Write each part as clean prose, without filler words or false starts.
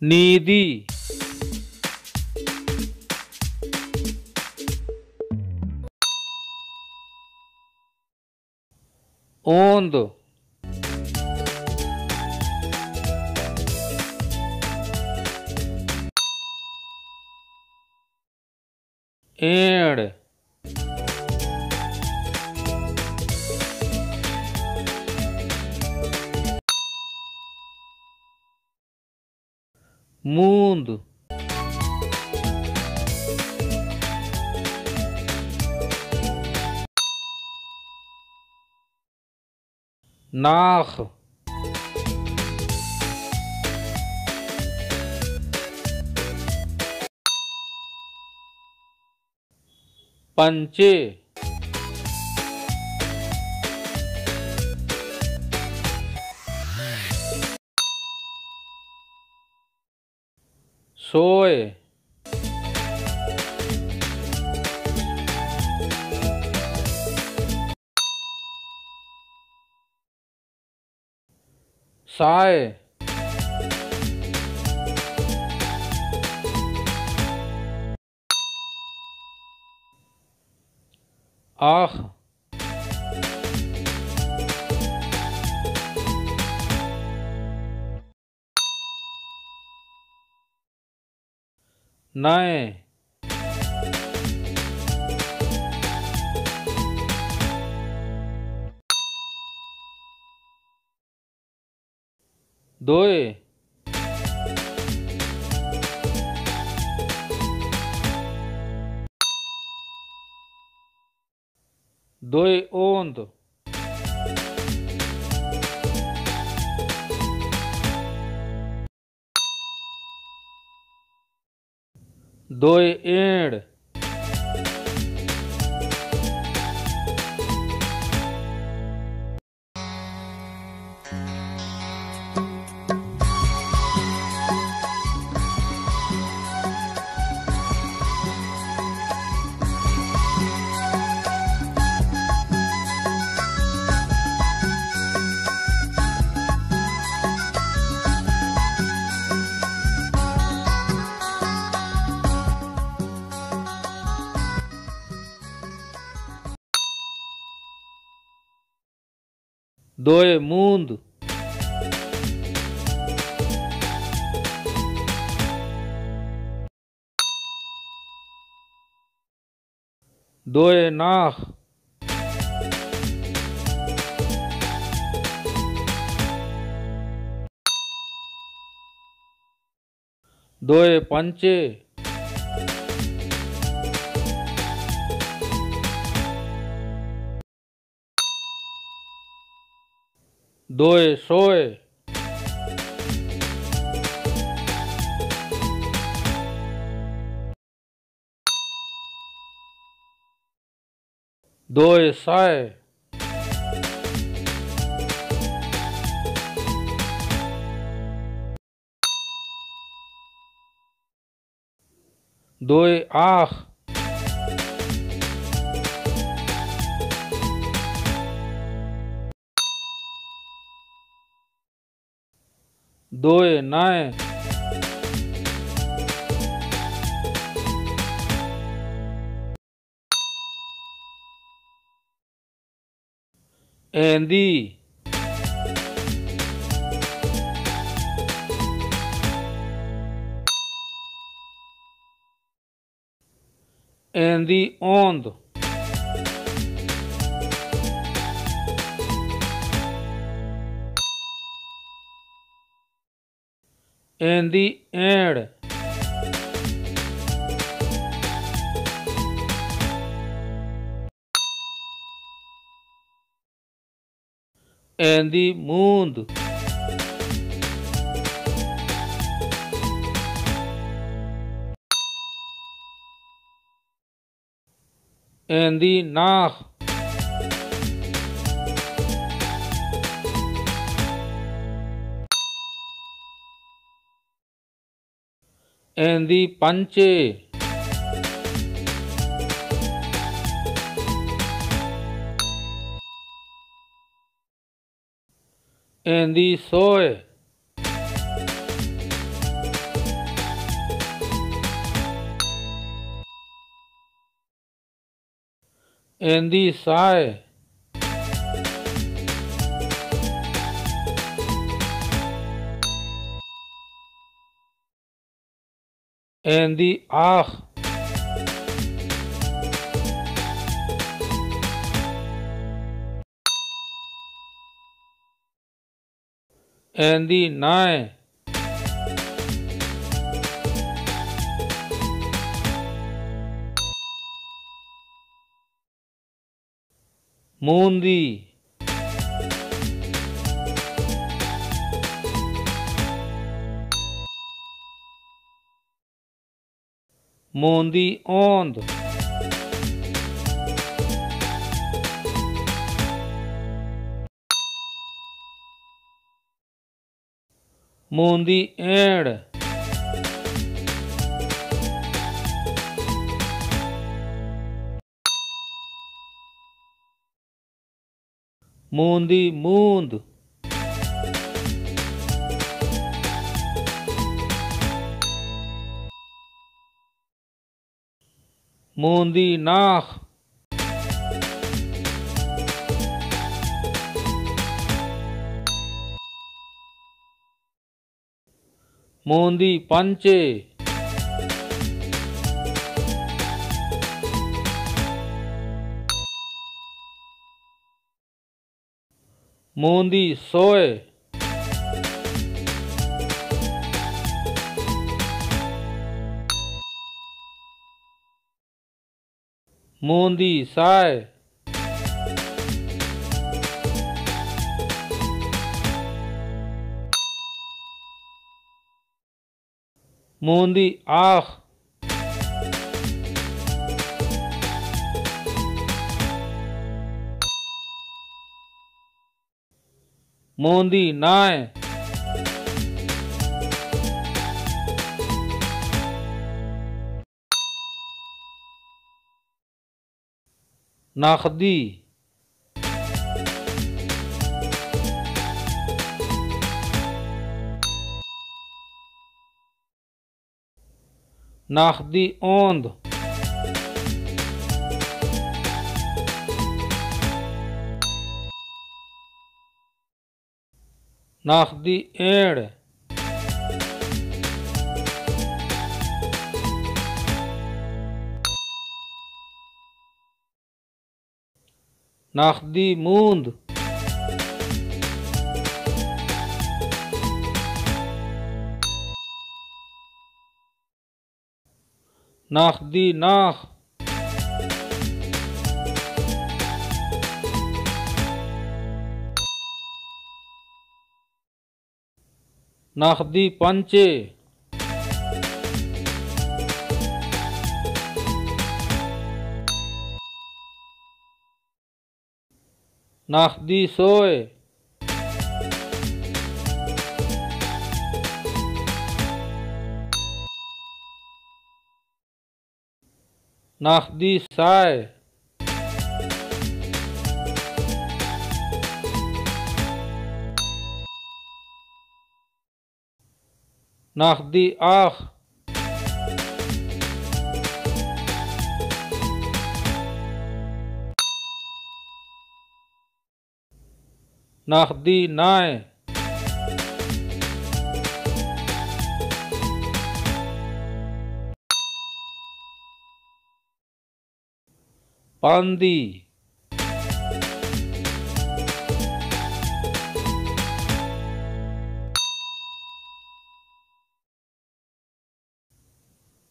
नीदी, ओंद, एड़, मूंद, नाख, पंचे, सोए, साए, आख, नए, दोए, दोए ओंद, दोए एड़, दोए मूंद, दोए नाख, दोए पंचे, दोए सोए, दोए साए, दोए आख, दोए नाए, एंदी, एंदी ओंद, एंदी एड़, एंदी मूंद, एंदी नाख, एंदी पंचे, एंदी सोए, and the sigh, and the ah, and the nigh, mundi, mundi ond, mundi ed, mundi mund, mundi nach, mundi panche, mundi soe, mundi sai, mundi ah, mundi nai, nakhdi, nakhdi ond, nakhdi ed, nakhdi mund, nakhdi nach, nakhdi panche, nakhdi soe, nakhdi sai, nakhdi ah, nakhdi nai, pandi,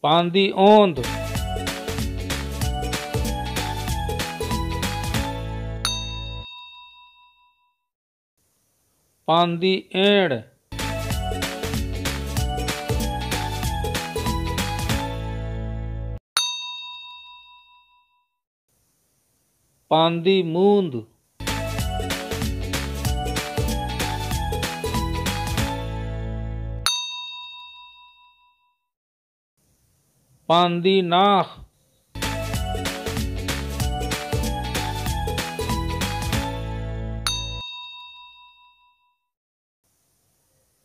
pandi ond, pandi ed, pandi mund, pandi nach,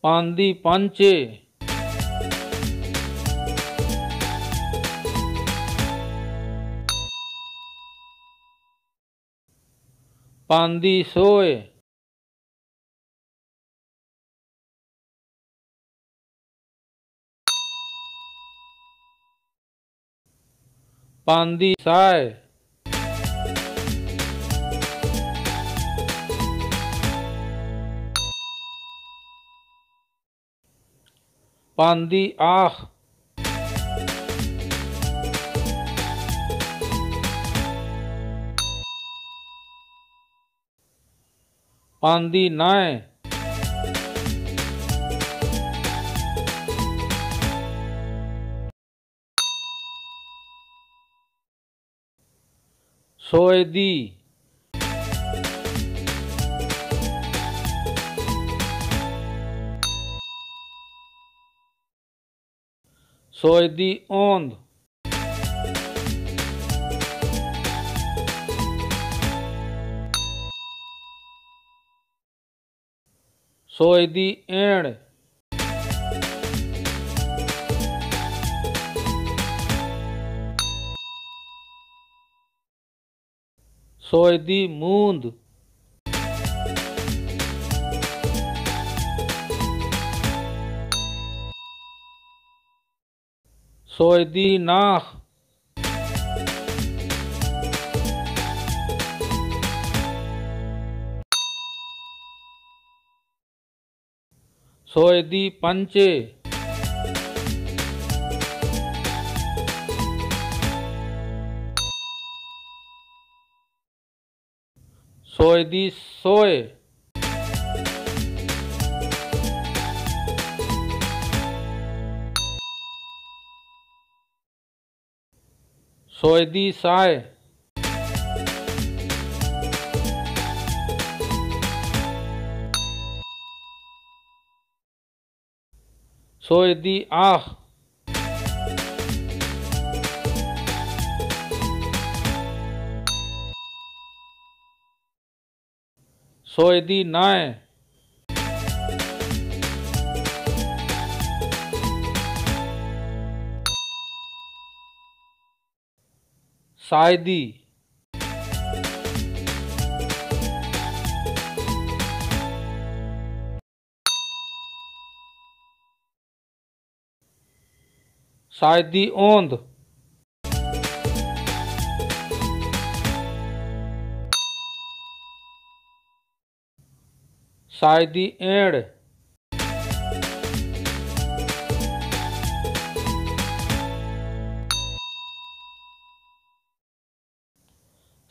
pandi panche, पांदी सोय, पांदी साय, पांदी आख, पांदी नाय, सोय दी, सोय दी ओंद, सोय दी and, सोय दी मूंद, सोय दी नाख, सोय दी पंचे, सोय दी सोय, सोय दी साय, सोय दी आख, सोय दी नाय, साय दी, साय दी ओंद, साय दी एड़,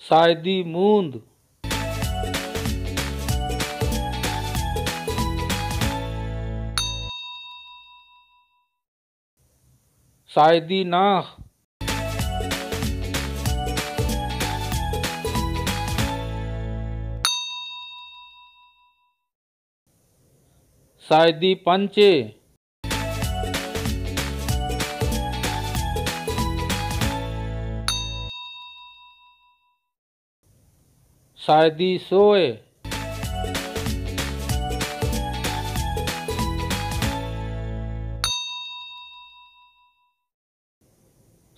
साय दी मूंद, साय दी नाख, साय दी पंचे, साय दी सोय,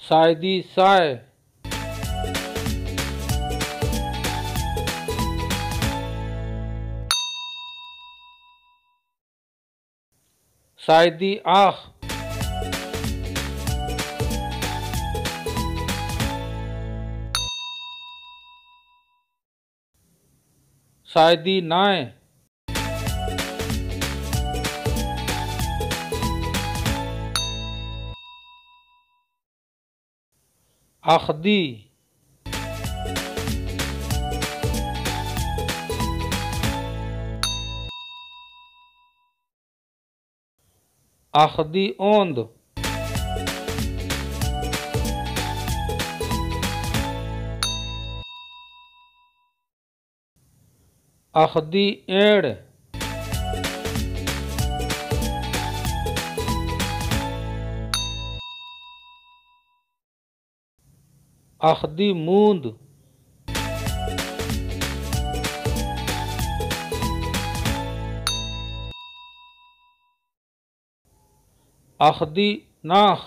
साय दी साय, साय दी आख, साय दी नाय, आख दी, आख दी ओंद, आख दी एड़, आख दी मूंद, आख दी नाख,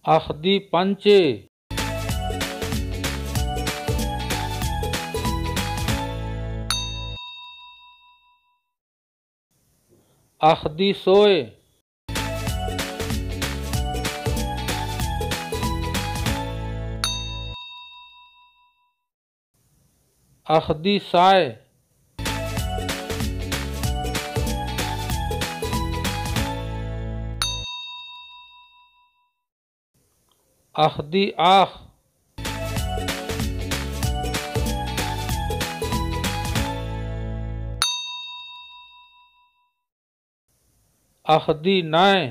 अखदी पंचे अखदी सोए अखदी साए अखदी आख अखदी नाए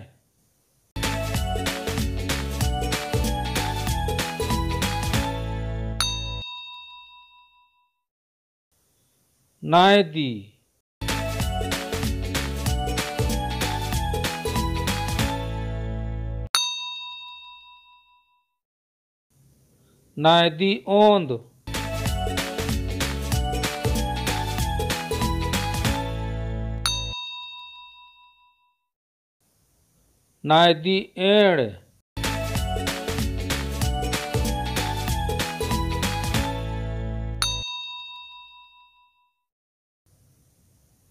नाए दी नाए दी ओंद नाए दी एड़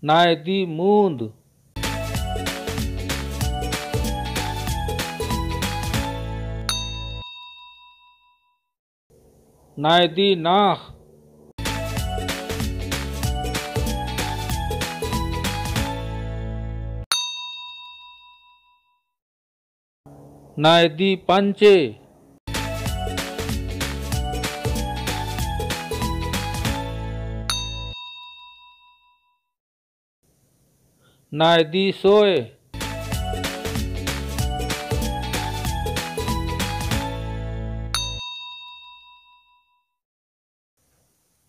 नाए दी मूंद नाए दी नाख नाए दी पंचे नाए दी सोए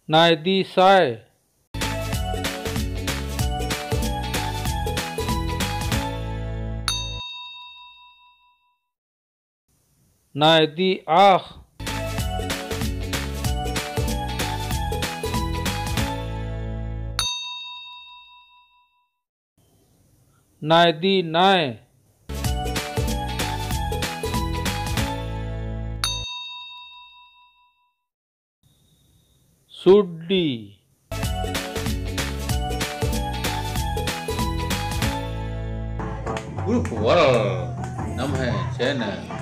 नाए दी साए नाए दी आख नाए दी नाए सुड्डी KurukhWorld नाम है चैनल।